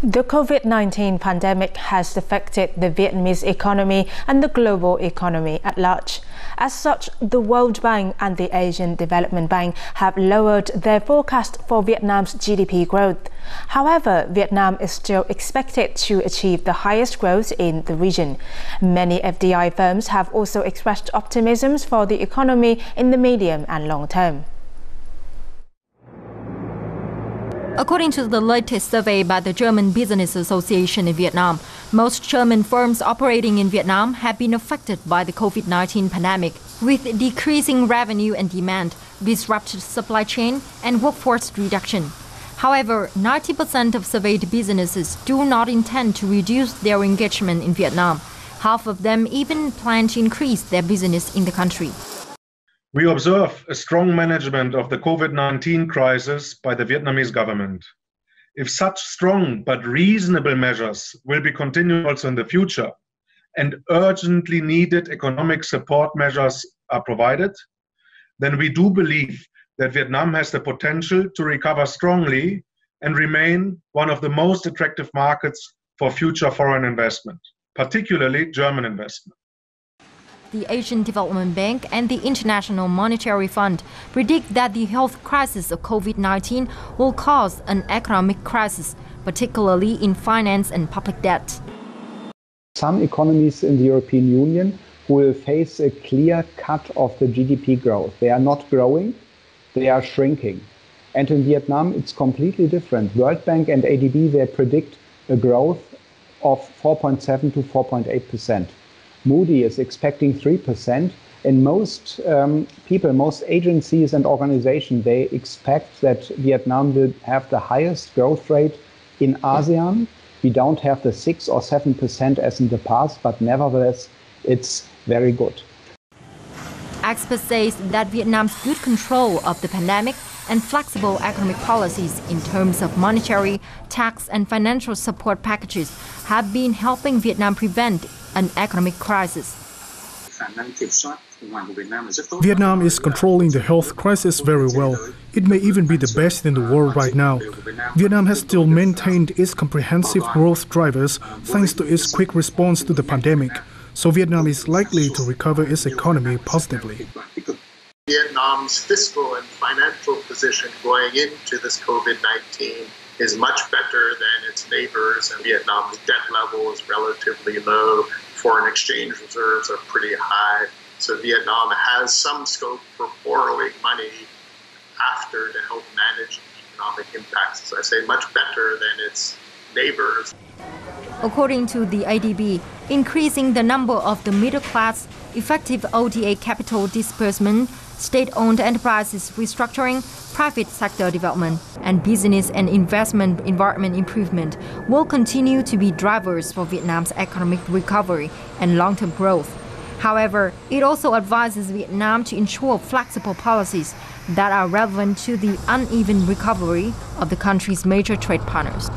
The COVID-19 pandemic has affected the Vietnamese economy and the global economy at large. As such, the World Bank and the Asian Development Bank have lowered their forecast for Vietnam's GDP growth. However, Vietnam is still expected to achieve the highest growth in the region. Many FDI firms have also expressed optimism for the economy in the medium and long term. According to the latest survey by the German Business Association in Vietnam, most German firms operating in Vietnam have been affected by the COVID-19 pandemic, with decreasing revenue and demand, disrupted supply chain, and workforce reduction. However, 90% of surveyed businesses do not intend to reduce their engagement in Vietnam. Half of them even plan to increase their business in the country. We observe a strong management of the COVID-19 crisis by the Vietnamese government. If such strong but reasonable measures will be continued also in the future, and urgently needed economic support measures are provided, then we do believe that Vietnam has the potential to recover strongly and remain one of the most attractive markets for future foreign investment, particularly German investment. The Asian Development Bank and the International Monetary Fund predict that the health crisis of COVID-19 will cause an economic crisis, particularly in finance and public debt. Some economies in the European Union will face a clear cut of the GDP growth. They are not growing, they are shrinking. And in Vietnam, it's completely different. World Bank and ADB, they predict a growth of 4.7 to 4.8%. Moody is expecting 3%, and most people, most agencies and organizations, they expect that Vietnam will have the highest growth rate in ASEAN. We don't have the 6 or 7% as in the past, but nevertheless, it's very good. Experts say that Vietnam's good control of the pandemic and flexible economic policies in terms of monetary, tax and financial support packages have been helping Vietnam prevent an economic crisis. Vietnam is controlling the health crisis very well. It may even be the best in the world right now. Vietnam has still maintained its comprehensive growth drivers thanks to its quick response to the pandemic. So Vietnam is likely to recover its economy positively. Vietnam's fiscal and financial position going into this COVID-19 is much better than its neighbors, and Vietnam's debt level is relatively low. Foreign exchange reserves are pretty high. So Vietnam has some scope for borrowing money after to help manage economic impacts. As I say, much better than its neighbors. According to the ADB, increasing the number of the middle class, effective ODA capital disbursement, state-owned enterprises restructuring, private sector development, and business and investment environment improvement will continue to be drivers for Vietnam's economic recovery and long-term growth. However, it also advises Vietnam to ensure flexible policies that are relevant to the uneven recovery of the country's major trade partners.